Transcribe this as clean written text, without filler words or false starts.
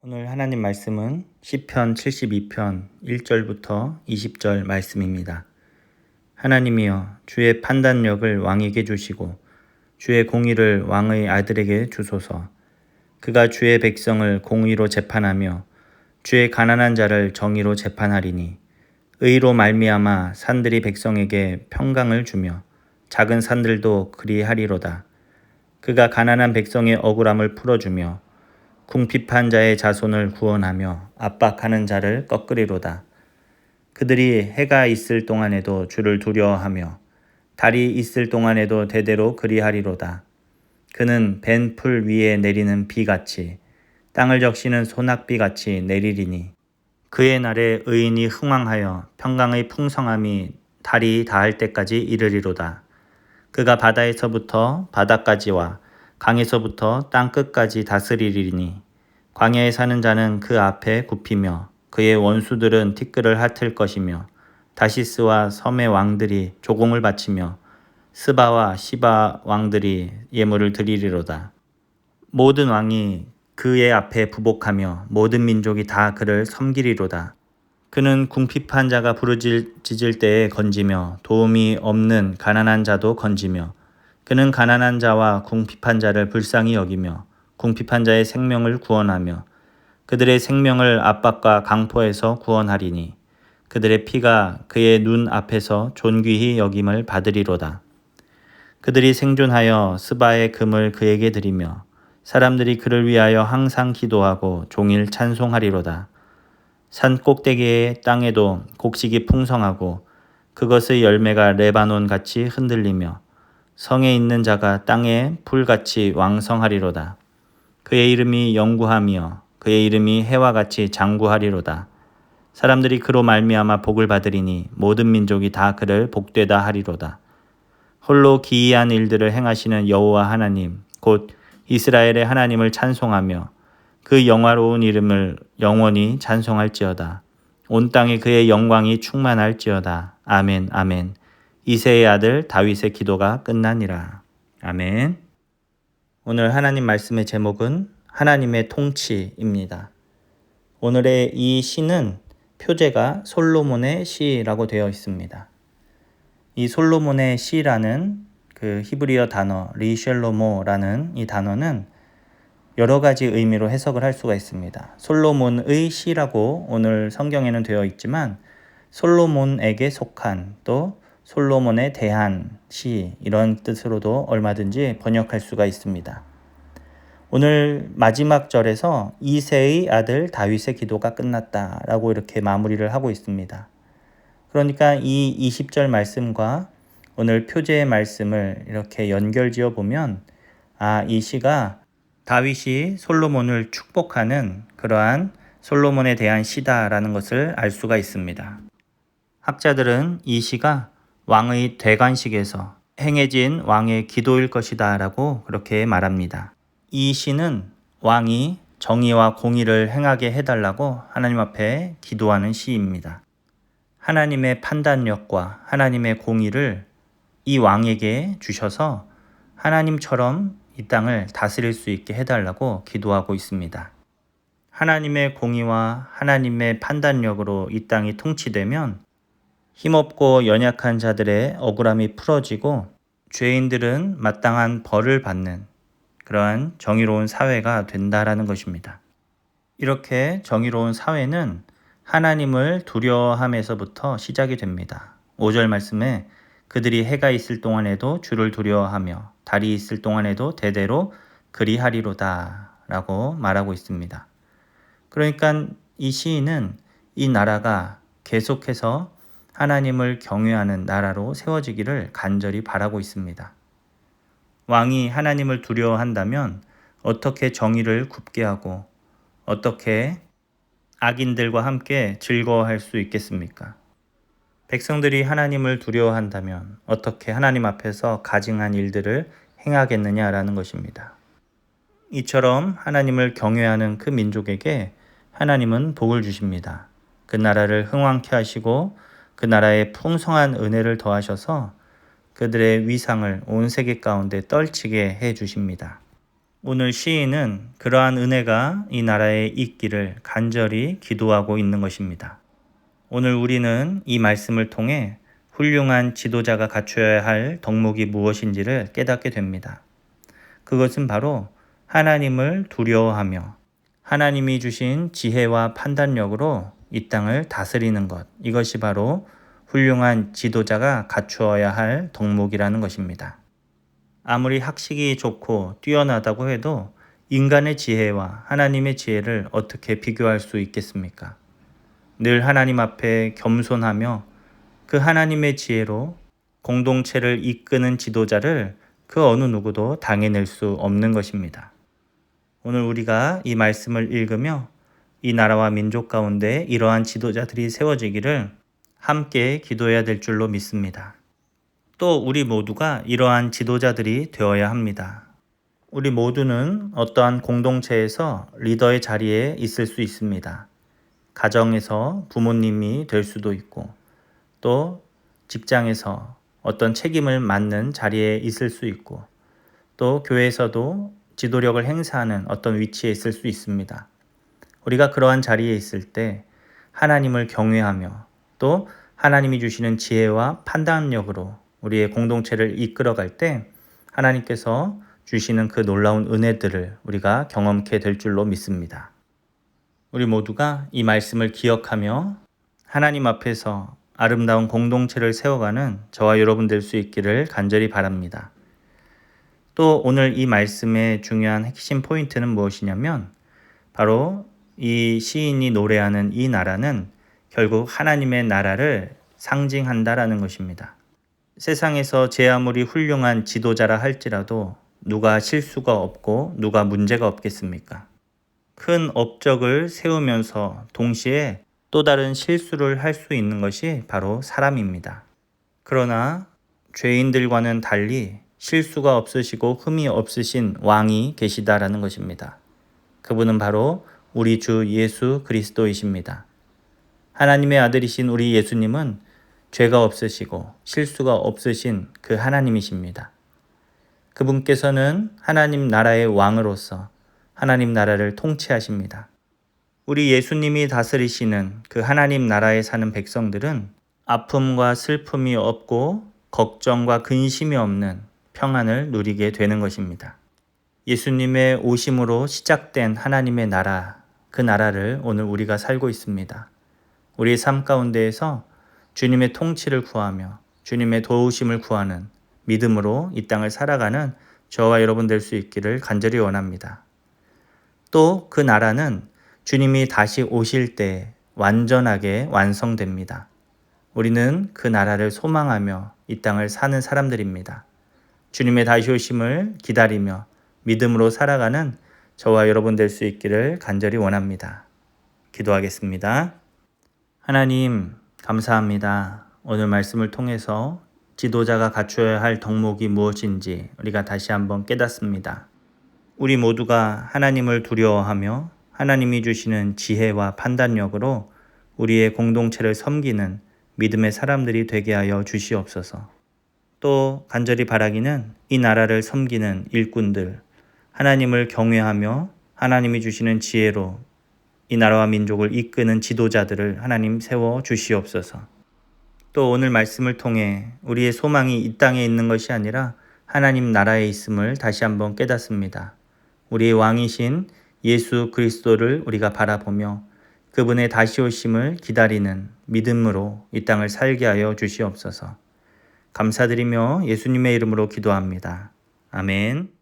오늘 하나님 말씀은 시편 72편 1절부터 20절 말씀입니다. 하나님이여, 주의 판단력을 왕에게 주시고 주의 공의를 왕의 아들에게 주소서. 그가 주의 백성을 공의로 재판하며 주의 가난한 자를 정의로 재판하리니, 의로 말미암아 산들이 백성에게 평강을 주며 작은 산들도 그리하리로다. 그가 가난한 백성의 억울함을 풀어주며 궁핍한 자의 자손을 구원하며 압박하는 자를 꺾으리로다. 그들이 해가 있을 동안에도 주를 두려워하며 달이 있을 동안에도 대대로 그리하리로다. 그는 벤 풀 위에 내리는 비같이 땅을 적시는 소낙비같이 내리리니, 그의 날에 의인이 흥왕하여 평강의 풍성함이 달이 닿을 때까지 이르리로다. 그가 바다에서부터 바다까지와 강에서부터 땅 끝까지 다스리리니, 광야에 사는 자는 그 앞에 굽히며 그의 원수들은 티끌을 핥을 것이며, 다시스와 섬의 왕들이 조공을 바치며 스바와 시바 왕들이 예물을 드리리로다. 모든 왕이 그의 앞에 부복하며 모든 민족이 다 그를 섬기리로다. 그는 궁핍한 자가 부르짖을 때에 건지며 도움이 없는 가난한 자도 건지며, 그는 가난한 자와 궁핍한 자를 불쌍히 여기며 궁핍한 자의 생명을 구원하며 그들의 생명을 압박과 강포에서 구원하리니, 그들의 피가 그의 눈 앞에서 존귀히 여김을 받으리로다. 그들이 생존하여 스바의 금을 그에게 드리며 사람들이 그를 위하여 항상 기도하고 종일 찬송하리로다. 산 꼭대기의 땅에도 곡식이 풍성하고 그것의 열매가 레바논 같이 흔들리며 성에 있는 자가 땅의 풀같이 왕성하리로다. 그의 이름이 영구하며 그의 이름이 해와 같이 장구하리로다. 사람들이 그로 말미암아 복을 받으리니 모든 민족이 다 그를 복되다 하리로다. 홀로 기이한 일들을 행하시는 여호와 하나님 곧 이스라엘의 하나님을 찬송하며 그 영화로운 이름을 영원히 찬송할지어다. 온 땅에 그의 영광이 충만할지어다. 아멘, 아멘. 이새의 아들 다윗의 기도가 끝나니라. 아멘. 오늘 하나님 말씀의 제목은 하나님의 통치입니다. 오늘의 이 시는 표제가 솔로몬의 시라고 되어 있습니다. 이 솔로몬의 시라는 그 히브리어 단어 리셸로모라는 이 단어는 여러 가지 의미로 해석을 할 수가 있습니다. 솔로몬의 시라고 오늘 성경에는 되어 있지만, 솔로몬에게 속한, 또 솔로몬에 대한 시, 이런 뜻으로도 얼마든지 번역할 수가 있습니다. 오늘 마지막 절에서 이새의 아들 다윗의 기도가 끝났다라고 이렇게 마무리를 하고 있습니다. 그러니까 이 20절 말씀과 오늘 표제의 말씀을 이렇게 연결지어 보면, 이 시가 다윗이 솔로몬을 축복하는 그러한 솔로몬에 대한 시다라는 것을 알 수가 있습니다. 학자들은 이 시가 왕의 대관식에서 행해진 왕의 기도일 것이다 라고 그렇게 말합니다. 이 시는 왕이 정의와 공의를 행하게 해달라고 하나님 앞에 기도하는 시입니다. 하나님의 판단력과 하나님의 공의를 이 왕에게 주셔서 하나님처럼 이 땅을 다스릴 수 있게 해달라고 기도하고 있습니다. 하나님의 공의와 하나님의 판단력으로 이 땅이 통치되면 힘없고 연약한 자들의 억울함이 풀어지고 죄인들은 마땅한 벌을 받는 그러한 정의로운 사회가 된다라는 것입니다. 이렇게 정의로운 사회는 하나님을 두려워함에서부터 시작이 됩니다. 5절 말씀에 그들이 해가 있을 동안에도 주를 두려워하며 달이 있을 동안에도 대대로 그리하리로다 라고 말하고 있습니다. 그러니까 이 시인은 이 나라가 계속해서 하나님을 경외하는 나라로 세워지기를 간절히 바라고 있습니다. 왕이 하나님을 두려워한다면 어떻게 정의를 굽게 하고 어떻게 악인들과 함께 즐거워할 수 있겠습니까? 백성들이 하나님을 두려워한다면 어떻게 하나님 앞에서 가증한 일들을 행하겠느냐라는 것입니다. 이처럼 하나님을 경외하는 그 민족에게 하나님은 복을 주십니다. 그 나라를 흥왕케 하시고 그 나라에 풍성한 은혜를 더하셔서 그들의 위상을 온 세계 가운데 떨치게 해 주십니다. 오늘 시인은 그러한 은혜가 이 나라에 있기를 간절히 기도하고 있는 것입니다. 오늘 우리는 이 말씀을 통해 훌륭한 지도자가 갖춰야 할 덕목이 무엇인지를 깨닫게 됩니다. 그것은 바로 하나님을 두려워하며 하나님이 주신 지혜와 판단력으로 이 땅을 다스리는 것, 이것이 바로 훌륭한 지도자가 갖추어야 할 덕목이라는 것입니다. 아무리 학식이 좋고 뛰어나다고 해도 인간의 지혜와 하나님의 지혜를 어떻게 비교할 수 있겠습니까? 늘 하나님 앞에 겸손하며 그 하나님의 지혜로 공동체를 이끄는 지도자를 그 어느 누구도 당해낼 수 없는 것입니다. 오늘 우리가 이 말씀을 읽으며 이 나라와 민족 가운데 이러한 지도자들이 세워지기를 함께 기도해야 될 줄로 믿습니다. 또 우리 모두가 이러한 지도자들이 되어야 합니다. 우리 모두는 어떠한 공동체에서 리더의 자리에 있을 수 있습니다. 가정에서 부모님이 될 수도 있고 또 직장에서 어떤 책임을 맡는 자리에 있을 수 있고 또 교회에서도 지도력을 행사하는 어떤 위치에 있을 수 있습니다. 우리가 그러한 자리에 있을 때 하나님을 경외하며 또 하나님이 주시는 지혜와 판단력으로 우리의 공동체를 이끌어갈 때 하나님께서 주시는 그 놀라운 은혜들을 우리가 경험케 될 줄로 믿습니다. 우리 모두가 이 말씀을 기억하며 하나님 앞에서 아름다운 공동체를 세워가는 저와 여러분 될 수 있기를 간절히 바랍니다. 또 오늘 이 말씀의 중요한 핵심 포인트는 무엇이냐면 바로 이 시인이 노래하는 이 나라는 결국 하나님의 나라를 상징한다라는 것입니다. 세상에서 제 아무리 훌륭한 지도자라 할지라도 누가 실수가 없고 누가 문제가 없겠습니까? 큰 업적을 세우면서 동시에 또 다른 실수를 할 수 있는 것이 바로 사람입니다. 그러나 죄인들과는 달리 실수가 없으시고 흠이 없으신 왕이 계시다라는 것입니다. 그분은 바로 우리 주 예수 그리스도이십니다. 하나님의 아들이신 우리 예수님은 죄가 없으시고 실수가 없으신 그 하나님이십니다. 그분께서는 하나님 나라의 왕으로서 하나님 나라를 통치하십니다. 우리 예수님이 다스리시는 그 하나님 나라에 사는 백성들은 아픔과 슬픔이 없고 걱정과 근심이 없는 평안을 누리게 되는 것입니다. 예수님의 오심으로 시작된 하나님의 나라, 그 나라를 오늘 우리가 살고 있습니다. 우리의 삶 가운데에서 주님의 통치를 구하며 주님의 도우심을 구하는 믿음으로 이 땅을 살아가는 저와 여러분 될 수 있기를 간절히 원합니다. 또 그 나라는 주님이 다시 오실 때 완전하게 완성됩니다. 우리는 그 나라를 소망하며 이 땅을 사는 사람들입니다. 주님의 다시 오심을 기다리며 믿음으로 살아가는 저와 여러분 될 수 있기를 간절히 원합니다. 기도하겠습니다. 하나님, 감사합니다. 오늘 말씀을 통해서 지도자가 갖추어야 할 덕목이 무엇인지 우리가 다시 한번 깨닫습니다. 우리 모두가 하나님을 두려워하며 하나님이 주시는 지혜와 판단력으로 우리의 공동체를 섬기는 믿음의 사람들이 되게 하여 주시옵소서. 또 간절히 바라기는 이 나라를 섬기는 일꾼들, 하나님을 경외하며 하나님이 주시는 지혜로 이 나라와 민족을 이끄는 지도자들을 하나님 세워 주시옵소서. 또 오늘 말씀을 통해 우리의 소망이 이 땅에 있는 것이 아니라 하나님 나라에 있음을 다시 한번 깨닫습니다. 우리의 왕이신 예수 그리스도를 우리가 바라보며 그분의 다시 오심을 기다리는 믿음으로 이 땅을 살게 하여 주시옵소서. 감사드리며 예수님의 이름으로 기도합니다. 아멘.